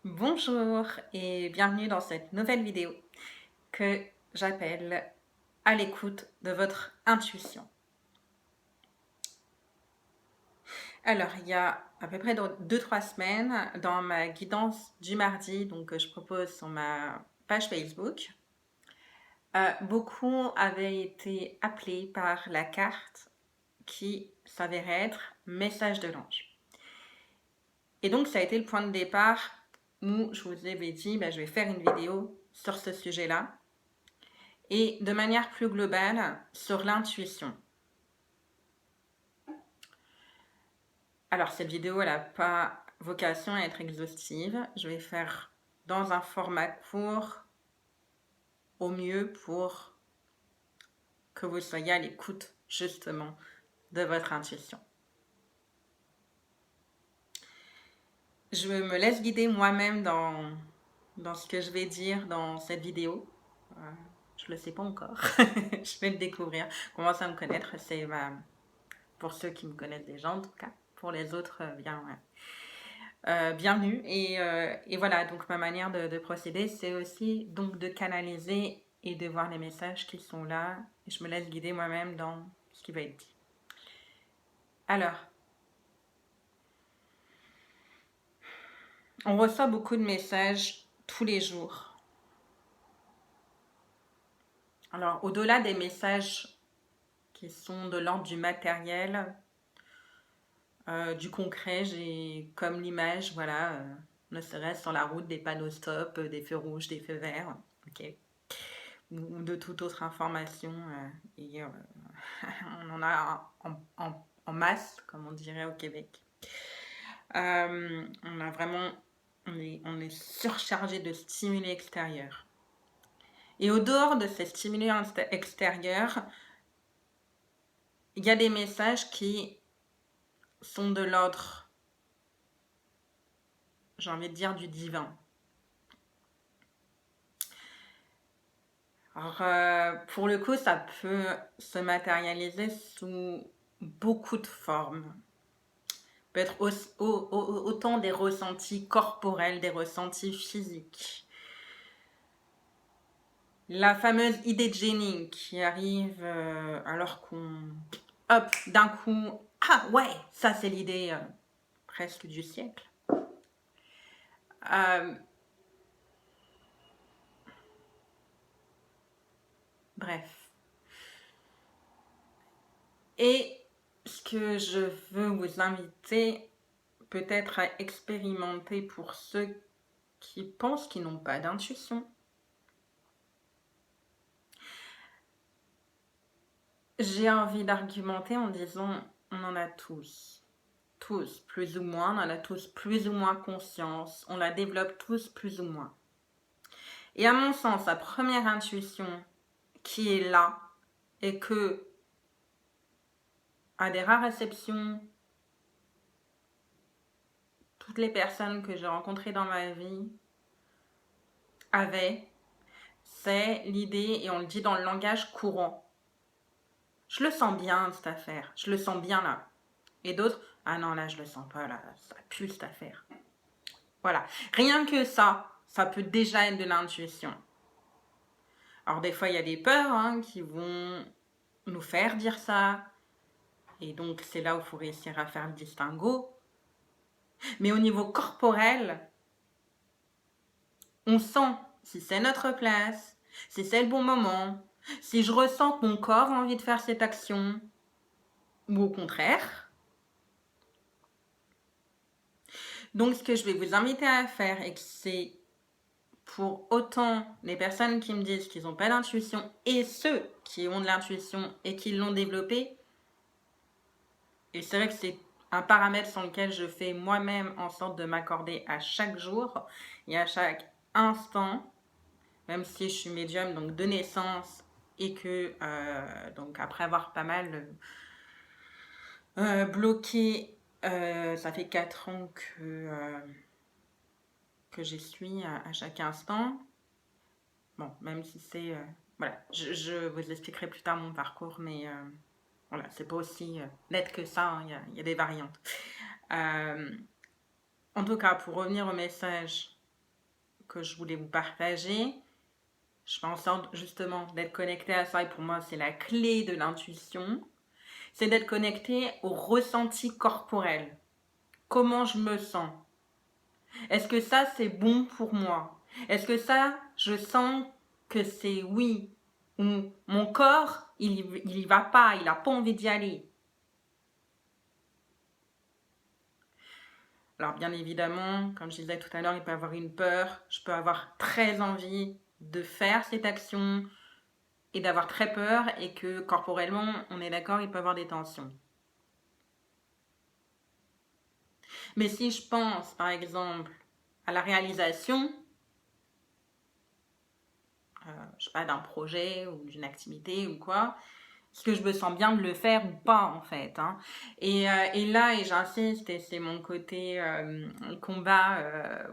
Bonjour et bienvenue dans cette nouvelle vidéo que j'appelle à l'écoute de votre intuition. Alors, il y a à peu près 2-3 semaines, dans ma guidance du mardi, donc que je propose sur ma page Facebook, beaucoup avaient été appelés par la carte qui s'avérait être message de l'ange. Et donc, ça a été le point de départ où je vous avais dit, je vais faire une vidéo sur ce sujet-là. Et de manière plus globale, sur l'intuition. Alors, cette vidéo, elle n'a pas vocation à être exhaustive. Je vais faire dans un format court, au mieux pour que vous soyez à l'écoute, justement, de votre intuition. Je me laisse guider moi-même dans ce que je vais dire dans cette vidéo. Je ne le sais pas encore. Je vais le découvrir. Commencer à me connaître. C'est pour ceux qui me connaissent déjà, en tout cas. Pour les autres, bien, bienvenue. Et voilà, donc ma manière de procéder, c'est aussi donc de canaliser et de voir les messages qui sont là. Et je me laisse guider moi-même dans ce qui va être dit. Alors, on reçoit beaucoup de messages tous les jours. Alors, au-delà des messages qui sont de l'ordre du matériel, du concret, j'ai comme l'image, voilà, ne serait-ce sur la route, des panneaux stop, des feux rouges, des feux verts, ok, ou de toute autre information. Et on en a en masse, comme on dirait au Québec. On a vraiment, on est surchargé de stimuli extérieurs. Et au dehors de ces stimuli extérieurs, il y a des messages qui sont de l'ordre, j'ai envie de dire, du divin. Alors, pour le coup, ça peut se matérialiser sous beaucoup de formes. Peut être autant des ressentis corporels, des ressentis physiques. La fameuse idée de génie qui arrive alors qu'on... Hop, d'un coup... Ah ouais, ça c'est l'idée presque du siècle. Bref. Et ce que je veux vous inviter peut-être à expérimenter pour ceux qui pensent qu'ils n'ont pas d'intuition. J'ai envie d'argumenter en disant on en a tous. Tous, plus ou moins, on en a tous plus ou moins conscience, on la développe tous plus ou moins. Et à mon sens, la première intuition qui est là et que, à des rares exceptions, toutes les personnes que j'ai rencontrées dans ma vie avaient, c'est l'idée, et on le dit dans le langage courant. Je le sens bien, cette affaire. Je le sens bien là. Et d'autres, ah non, là, je le sens pas, là, ça pue cette affaire. Voilà. Rien que ça peut déjà être de l'intuition. Alors, des fois, il y a des peurs qui vont nous faire dire ça. Et donc, c'est là où il faut réussir à faire le distinguo. Mais au niveau corporel, on sent si c'est notre place, si c'est le bon moment, si je ressens que mon corps a envie de faire cette action, ou au contraire. Donc, ce que je vais vous inviter à faire, et que c'est pour autant les personnes qui me disent qu'ils n'ont pas d'intuition et ceux qui ont de l'intuition et qui l'ont développée, et c'est vrai que c'est un paramètre sur lequel je fais moi-même en sorte de m'accorder à chaque jour et à chaque instant, même si je suis médium donc de naissance et que donc après avoir pas mal bloqué, ça fait 4 ans que j'y suis à chaque instant. Bon, même si c'est... voilà, je vous expliquerai plus tard mon parcours, mais voilà, c'est pas aussi net que ça, il y a des variantes. En tout cas, pour revenir au message que je voulais vous partager. Je fais en sorte justement d'être connectée à ça et pour moi c'est la clé de l'intuition. C'est d'être connecté au ressenti corporel. Comment je me sens? Est-ce que ça c'est bon pour moi? Est-ce que ça je sens que c'est oui? Ou mon corps il y va pas, il n'a pas envie d'y aller? Alors bien évidemment, comme je disais tout à l'heure, il peut y avoir une peur. Je peux avoir très envie de faire cette action et d'avoir très peur et que corporellement, on est d'accord, il peut y avoir des tensions. Mais si je pense, par exemple, à la réalisation, je sais pas, d'un projet ou d'une activité ou quoi, est-ce que je me sens bien de le faire ou pas en fait, hein. Et là, et j'insiste, et c'est mon côté combat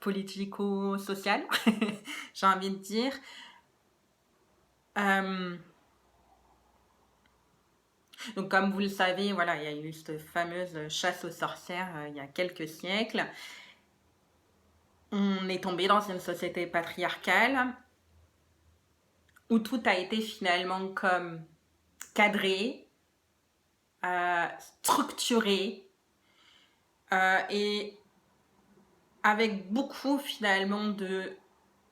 politico-social, j'ai envie de dire. Donc comme vous le savez, voilà, il y a eu cette fameuse chasse aux sorcières il y a quelques siècles. On est tombé dans une société patriarcale où tout a été finalement comme cadré, structuré et avec beaucoup finalement de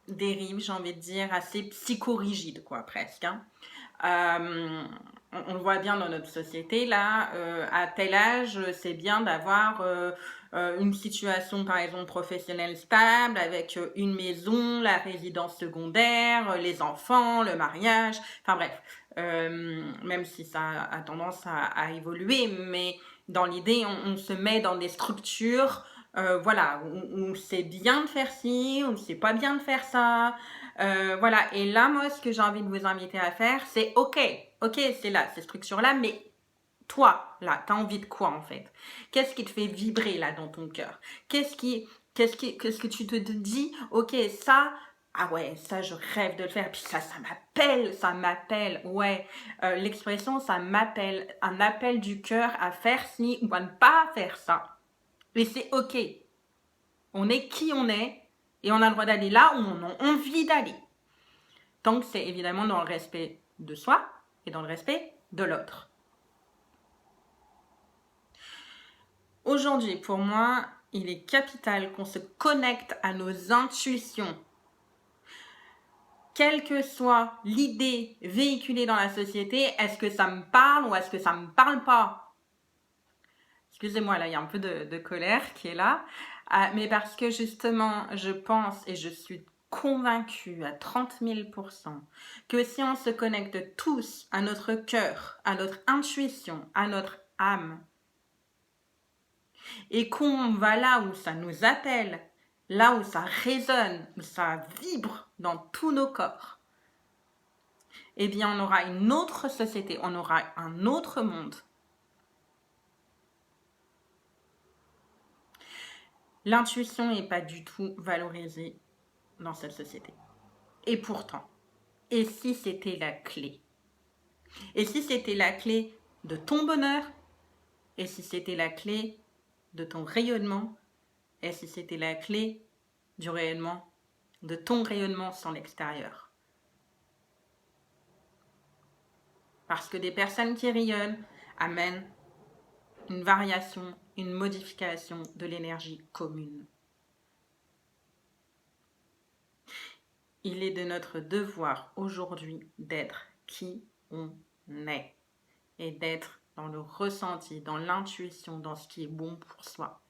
dérives, j'ai envie de dire, assez psychorigides, quoi, presque, hein. On le voit bien dans notre société, là, à tel âge, c'est bien d'avoir une situation, par exemple, professionnelle stable, avec une maison, la résidence secondaire, les enfants, le mariage, enfin bref, même si ça a tendance à évoluer, mais dans l'idée, on se met dans des structures, voilà, on sait bien de faire ci, on ne sait pas bien de faire ça, voilà, et là, moi, ce que j'ai envie de vous inviter à faire, c'est ok, c'est là, ces structures-là, mais toi, là, t'as envie de quoi en fait? Qu'est-ce qui te fait vibrer là dans ton cœur? Qu'est-ce que tu te dis? Ok, ça, ah ouais, ça, je rêve de le faire. Puis ça m'appelle, ouais. L'expression, ça m'appelle, un appel du cœur à faire ci ou à ne pas faire ça. Et c'est ok. On est qui on est et on a le droit d'aller là où on a envie d'aller. Tant que c'est évidemment dans le respect de soi et dans le respect de l'autre. Aujourd'hui, pour moi, il est capital qu'on se connecte à nos intuitions. Quelle que soit l'idée véhiculée dans la société, est-ce que ça me parle ou est-ce que ça me parle pas? Excusez-moi, là, il y a un peu de colère qui est là. Mais parce que justement, je pense et je suis convaincue à 30 000% que si on se connecte tous à notre cœur, à notre intuition, à notre âme, et qu'on va là où ça nous appelle, là où ça résonne, où ça vibre dans tous nos corps, eh bien on aura une autre société, on aura un autre monde. L'intuition n'est pas du tout valorisée dans cette société. Et pourtant, et si c'était la clé? Et si c'était la clé de ton bonheur? Et si c'était la clé de ton rayonnement? Et si c'était la clé du rayonnement, de ton rayonnement sans l'extérieur? Parce que des personnes qui rayonnent amènent une variation, une modification de l'énergie commune. Il est de notre devoir aujourd'hui d'être qui on est et d'être dans le ressenti, dans l'intuition, dans ce qui est bon pour soi.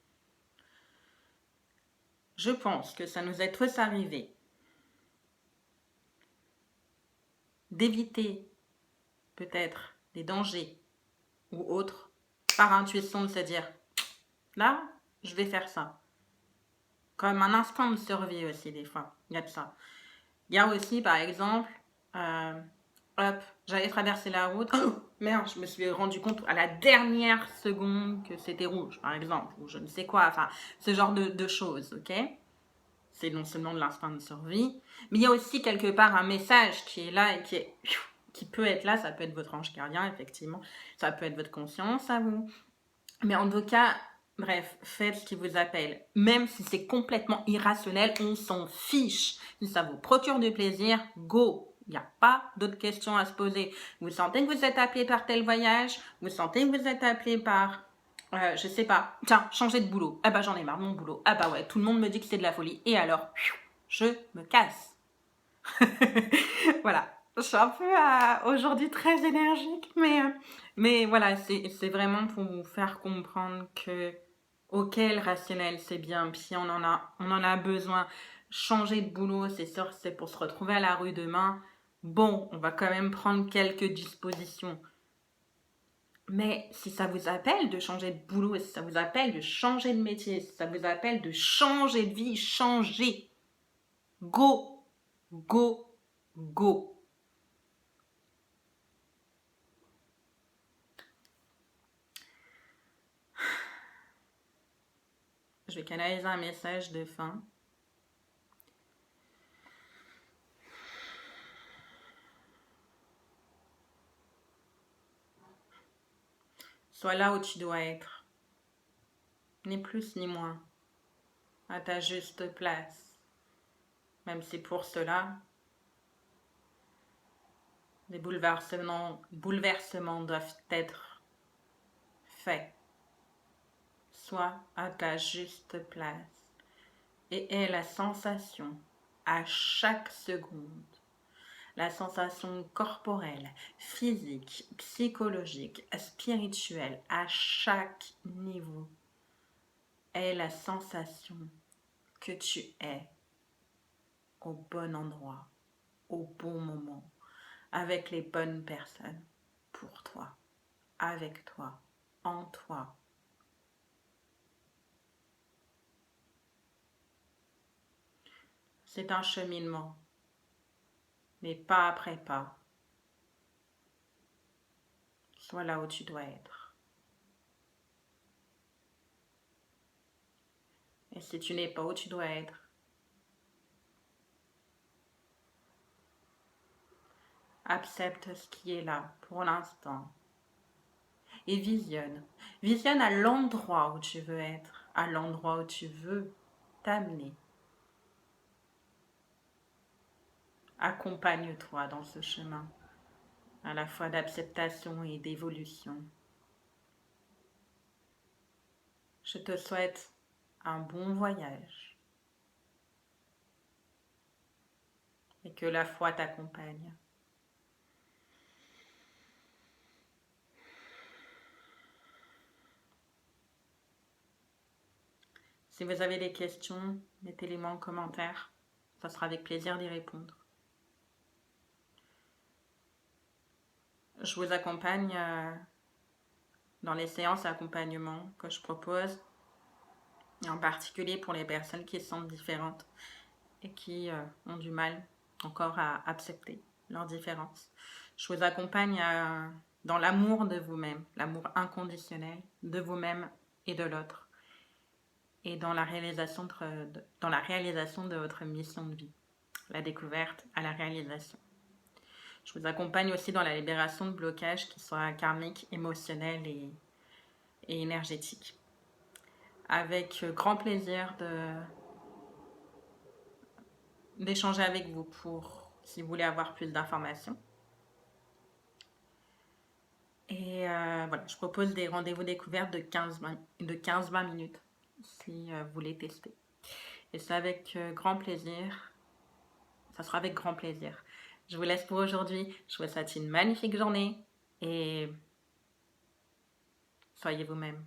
Je pense que ça nous est tous arrivé d'éviter peut-être des dangers ou autres par intuition, de se dire là, je vais faire ça. Comme un instinct de survie aussi des fois, il y a de ça. Il y a aussi par exemple, j'allais traverser la route, oh, merde, je me suis rendu compte à la dernière seconde que c'était rouge par exemple, ou je ne sais quoi, enfin ce genre de choses, ok? C'est non seulement de l'instinct de survie, mais il y a aussi quelque part un message qui est là et qui peut être là, ça peut être votre ange gardien, effectivement, ça peut être votre conscience à vous. Mais en tout cas, Bref, faites ce qui vous appelle. Même si c'est complètement irrationnel, on s'en fiche. Si ça vous procure du plaisir, go. Il n'y a pas d'autres questions à se poser. Vous sentez que vous êtes appelé par tel voyage, vous sentez que vous êtes appelé par, je sais pas, tiens, changer de boulot. Ah bah j'en ai marre de mon boulot. Ah bah ouais, tout le monde me dit que c'est de la folie. Et alors, je me casse. Voilà. Je suis un peu aujourd'hui très énergique, mais voilà, c'est vraiment pour vous faire comprendre que, ok, le rationnel, c'est bien, puis on en a besoin. Changer de boulot, c'est sûr, c'est pour se retrouver à la rue demain. Bon, on va quand même prendre quelques dispositions. Mais si ça vous appelle de changer de boulot, si ça vous appelle de changer de métier, si ça vous appelle de changer de vie, changez. Go, go, go. Je vais canaliser un message de fin. Sois là où tu dois être, ni plus ni moins, à ta juste place. Même si pour cela, des bouleversements doivent être faits. Sois à ta juste place et aie la sensation à chaque seconde, la sensation corporelle, physique, psychologique, spirituelle, à chaque niveau, aie la sensation que tu es au bon endroit, au bon moment, avec les bonnes personnes, pour toi, avec toi, en toi. C'est un cheminement, mais pas après pas. Sois là où tu dois être. Et si tu n'es pas où tu dois être, accepte ce qui est là pour l'instant et visionne. Visionne à l'endroit où tu veux être, à l'endroit où tu veux t'amener. Accompagne-toi dans ce chemin, à la fois d'acceptation et d'évolution. Je te souhaite un bon voyage et que la foi t'accompagne. Si vous avez des questions, mettez-les-moi en commentaire. Ça sera avec plaisir d'y répondre. Je vous accompagne dans les séances d'accompagnement que je propose, et en particulier pour les personnes qui se sentent différentes et qui ont du mal encore à accepter leurs différences. Je vous accompagne dans l'amour de vous-même, l'amour inconditionnel de vous-même et de l'autre, et dans la réalisation de votre mission de vie, la découverte à la réalisation. Je vous accompagne aussi dans la libération de blocages qui soient karmiques, émotionnels et énergétiques. Avec grand plaisir d'échanger avec vous si vous voulez avoir plus d'informations. Et voilà, je propose des rendez-vous découvertes de 15-20 minutes si vous voulez tester. Et c'est avec grand plaisir. Ça sera avec grand plaisir. Je vous laisse pour aujourd'hui. Je vous souhaite une magnifique journée et soyez vous-même.